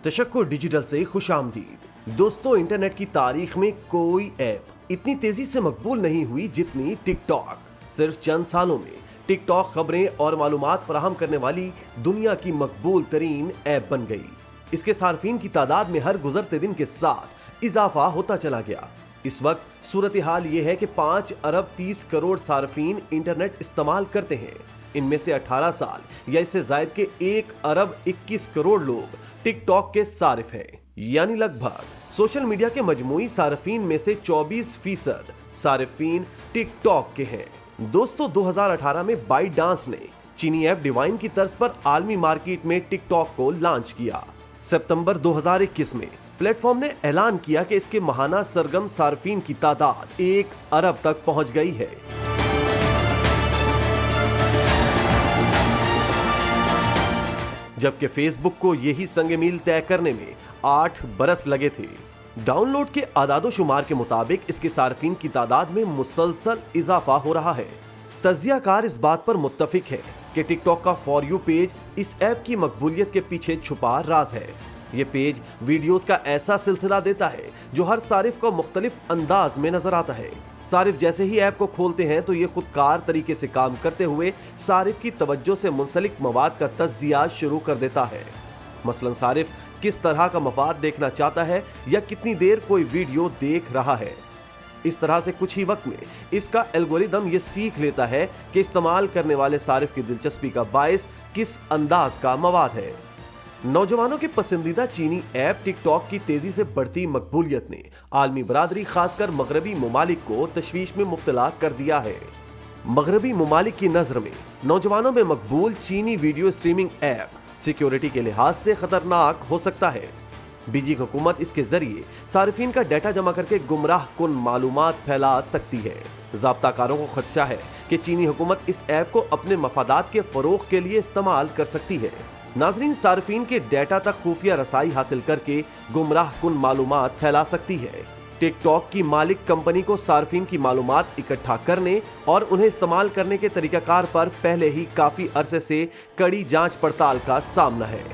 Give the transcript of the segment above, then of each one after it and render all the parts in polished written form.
तशक्कुर digital से खुशामदीद। दोस्तों, internet की तारीख में कोई ऐप इतनी तेजी से मकबूल नहीं हुई जितनी टिकटॉक। सिर्फ चंद सालों में टिकटॉक खबरें और मालूमात फराहम करने वाली दुनिया की मकबूल तरीन ऐप बन गई। इसके सार्फिन की तादाद में हर गुजरते दिन के साथ इजाफा होता चला गया। इस वक्त सूरत हाल ये है कि 5 अरब 30 करोड़ सार्फिन इंटरनेट इस्तेमाल करते हैं। इनमें से 18 साल या इससे जायद के 1 अरब 21 करोड़ लोग टिकटॉक के सारिफ हैं। यानी लगभग सोशल मीडिया के मजमूई सार्फिन में से 24% सार्फिन टिकटॉक के हैं। दोस्तों, 2018 में बाइट डांस ने चीनी ऐप डिवाइन की तर्ज पर आलमी मार्केट में टिकटॉक को लॉन्च किया। सितंबर 2021 में प्लेटफॉर्म ने ऐलान किया कि इसके माहाना सरगम सार्फिन की तादाद 1 अरब तक पहुंच गई है। जबकि फेसबुक को यही संग मील तय करने में 8 बरस लगे थे। डाउनलोड के आदादो शुमार के मुताबिक इसके सार्फिन की तादाद में मुसलसल इजाफा हो रहा है। तज्जियाकार इस बात पर मुत्तफिक है कि टिकटॉक का फॉर यू पेज इस ऐप की मकबूलियत के पीछे छुपा राज है। ये पेज वीडियोस का ऐसा सिलसिला देता है जो हर सारिफ को मुख्तलिफ अंदाज में नजर आता है। सारिफ जैसे ही ऐप को खोलते हैं तो ये खुदकार तरीके से काम करते हुए सारिफ की तवज्जो से मुंसलिक मवाद का तज्जिया शुरू कर देता है। मसलन सारिफ किस तरह का मवाद देखना चाहता है या कितनी देर कोई वीडियो देख रहा है। इस तरह से कुछ ही वक्त में इसका एल्गोरिदम ये सीख लेता है कि इस्तेमाल करने वाले सारिफ की दिलचस्पी का बायस किस अंदाज का मवाद है। नौजवानों के पसंदीदा चीनी ऐप टिकटॉक की तेजी से बढ़ती मकबूलियत ने आलमी बरादरी खासकर मगरबी ममालिक को तशवीश में मुब्तला कर दिया है। मगरबी ममालिक की नजर में नौजवानों में मकबूल चीनी वीडियो स्ट्रीमिंग ऐप सिक्योरिटी के लिहाज से खतरनाक हो सकता है। बीजिंग हुकूमत इसके जरिए सार्फिन का डाटा जमा करके गुमराह कुन मालूमात फैला सकती है। ज़ाब्ताकारों को खदशा है कि चीनी हुकूमत इस ऐप को अपने मफादात के फरोग के लिए इस्तेमाल कर सकती है। नाजरीन, सार्फिन के डाटा तक खुफिया रसाई हासिल करके गुमराह कुन मालूमात फैला सकती है। टिकटॉक की मालिक कंपनी को सार्फिन की मालूमात इकट्ठा करने और उन्हें इस्तेमाल करने के तरीकाकार पर पहले ही काफी अरसे से कड़ी जांच पड़ताल का सामना है।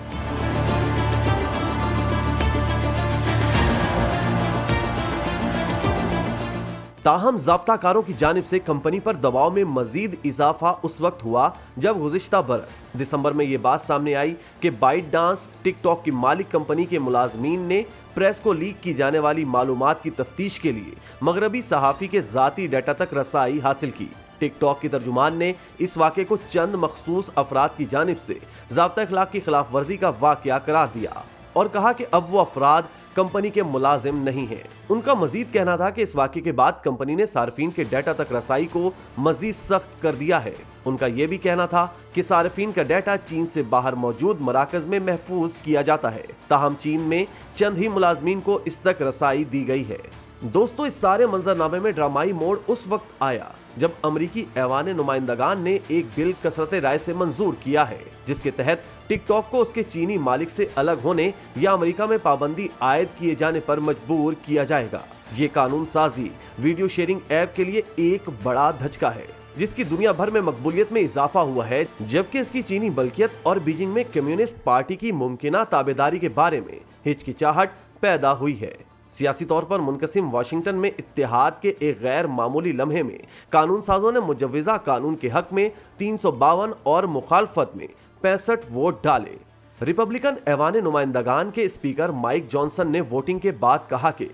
ताहम ज़ाब्ताकारों की जानिब से कंपनी पर दबाव में मजीद इजाफा उस वक्त हुआ जब गुज़िश्ता बरस दिसंबर में ये बात सामने आई कि बाइट डांस टिकटॉक की मालिक कंपनी के मुलाजमीन ने प्रेस को लीक की जाने वाली मालूमात की तफ्तीश के लिए मगरबी सहाफ़ी के ज़ाती डाटा तक रसाई हासिल की। टिकटॉक की तर्जुमान ने इस वाक़े को चंद मखसूस अफराद की जानिब से ज़ाब्ता अखलाक की खिलाफ वर्जी का वाक़या करार दिया और कहा कि अब वो अफराद कंपनी के मुलाजिम नहीं हैं। उनका मजीद कहना था कि इस वाक़े के बाद कंपनी ने सार्फिन के डाटा तक रसाई को मजीद सख्त कर दिया है। उनका यह भी कहना था कि सार्फिन का डाटा चीन से बाहर मौजूद मराकज में महफूज किया जाता है, ताहम चीन में चंद ही मुलाजमीन को इस तक रसाई दी गई है। दोस्तों, इस सारे मंजरनामे में ड्रामाई मोड़ उस वक्त आया जब अमरीकी ऐवान नुमाइंदगान ने एक बिल कसरत राय से मंजूर किया है जिसके तहत टिकटॉक को उसके चीनी मालिक से अलग होने या अमेरिका में पाबंदी आयद किए जाने पर मजबूर किया जाएगा। ये कानून साजी वीडियो शेयरिंग ऐप के लिए एक बड़ा धचका है जिसकी दुनिया भर में मकबूलियत में इजाफा हुआ है, जबकि इसकी चीनी मलकियत और बीजिंग में कम्युनिस्ट पार्टी की मुमकिना ताबेदारी के बारे में हिचकिचाहट पैदा हुई है। सियासी तौर पर मुनकसिम वाशिंगटन में इत्तेहाद के एक गैर मामूली लम्हे में कानून साजों ने मुजव्वज़ा कानून के हक में 352 और मुखालफत में 65 वोट डाले। रिपब्लिकन ऐवान नुमाइंदगान के स्पीकर माइक जॉनसन ने वोटिंग के बाद कहा कि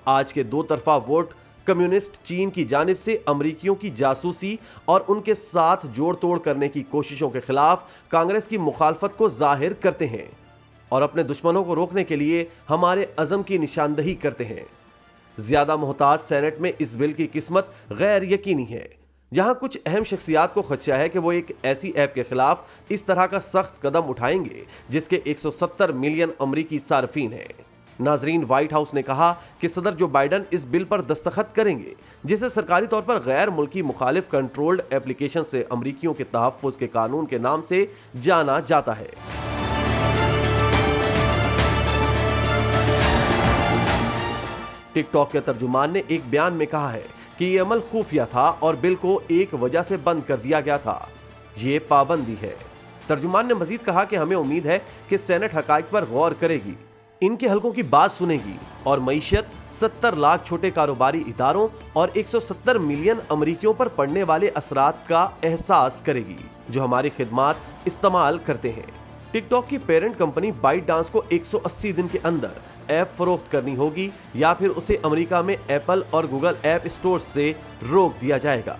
आज के दो तरफा वोट कम्युनिस्ट चीन की जानिब से अमरीकियों की जासूसी और उनके साथ जोड़ तोड़ करने की कोशिशों के खिलाफ कांग्रेस की मुखालफत को जाहिर करते हैं और अपने दुश्मनों को रोकने के लिए हमारे अज़म की निशानदही करते हैं। ज्यादा मोहताज सेनेट में इस बिल की किस्मत गैर यकीनी है, जहां कुछ अहम शख्सियात को खदशा है कि वो एक ऐसी ऐप के खिलाफ इस तरह का सख्त कदम उठाएंगे जिसके 170 मिलियन अमरीकी सार्फिन हैं। नाजरीन, व्हाइट हाउस ने कहा कि सदर जो बाइडन इस बिल पर दस्तखत करेंगे जिसे सरकारी तौर पर गैर मुल्की मुखालिफ कंट्रोल्ड एप्लीकेशन से अमरीकियों के तहफ़्फ़ुज़ के कानून के नाम से जाना जाता है। टिकटॉक के तर्जुमान ने एक बयान में कहा है कि ये अमल खुफिया था और बिल को एक वजह से बंद कर दिया गया था, ये पाबंदी है। तर्जुमान ने मजीद कहा कि हमें उम्मीद है कि सेनेट हकाइक पर गौर करेगी। इनके हलकों की बात सुनेगी और मईशत 70 लाख छोटे कारोबारी इदारों और 170 मिलियन अमरीकियों पर पड़ने वाले असरात का एहसास करेगी जो हमारी खिदमात इस्तेमाल करते हैं। टिकटॉक की पेरेंट कंपनी बाइट डांस को 180 दिन के अंदर ऐप फरोख्त करनी होगी या फिर उसे अमेरिका में एप्पल और गूगल ऐप स्टोर से रोक दिया जाएगा।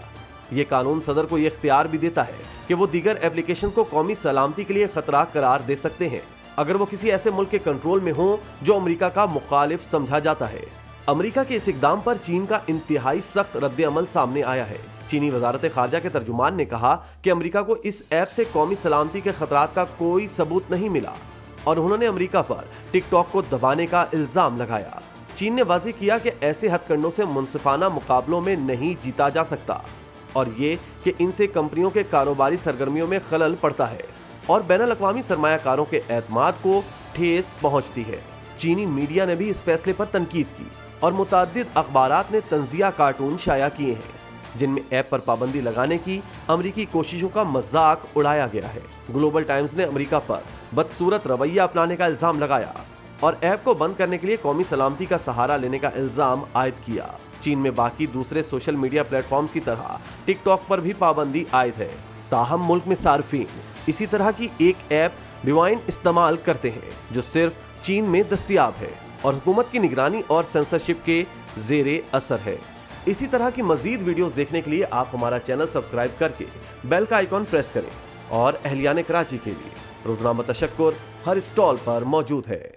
ये कानून सदर को ये इख्तियार भी देता है कि वो दीगर एप्लीकेशन को कौमी सलामती के लिए खतरा करार दे सकते हैं अगर वो किसी ऐसे मुल्क के कंट्रोल में हो जो अमेरिका का मुखालिफ समझा जाता है। अमेरिका के इस इकदाम पर चीन का इंतहाई सख्त रद्द-ए-अमल सामने आया है। चीनी वजारत खारजा के तर्जुमान ने कहा कि अमेरिका को इस ऐप से कौमी सलामती के खतरात का कोई सबूत नहीं मिला और उन्होंने अमेरिका पर टिकटॉक को दबाने का इल्जाम लगाया। चीन ने वाज़ेह किया कि ऐसे हथकंडों से मुनसिफाना मुकाबलों में नहीं जीता जा सकता और ये कि इनसे कंपनियों के कारोबारी सरगर्मियों में खलल पड़ता है और बैनुल-अक़वामी सरमायाकारों के एतमाद को ठेस पहुंचती है। चीनी मीडिया ने भी इस फैसले पर तनकीद की और मुतअद्दिद अखबारात ने तंज़िया कार्टून शाया किए हैं जिनमें ऐप पर पाबंदी लगाने की अमरीकी कोशिशों का मजाक उड़ाया गया है। ग्लोबल टाइम्स ने अमरीका पर बदसूरत रवैया अपनाने का इल्जाम लगाया और ऐप को बंद करने के लिए कौमी सलामती का सहारा लेने का इल्जाम आयद किया। चीन में बाकी दूसरे सोशल मीडिया प्लेटफॉर्म्स की तरह टिकटॉक पर भी पाबंदी आयद है। ताहम मुल्क में सार्फिन इसी तरह की एक ऐप रिवाइन इस्तेमाल करते हैं जो सिर्फ चीन में दस्तयाब है और हुकूमत की निगरानी और सेंसरशिप के ज़ेरे असर है। इसी तरह की मजीद वीडियोस देखने के लिए आप हमारा चैनल सब्सक्राइब करके बेल का आइकॉन प्रेस करें और अहलियान कराची के लिए रोज़नामा तशक्कुर हर स्टॉल पर मौजूद है।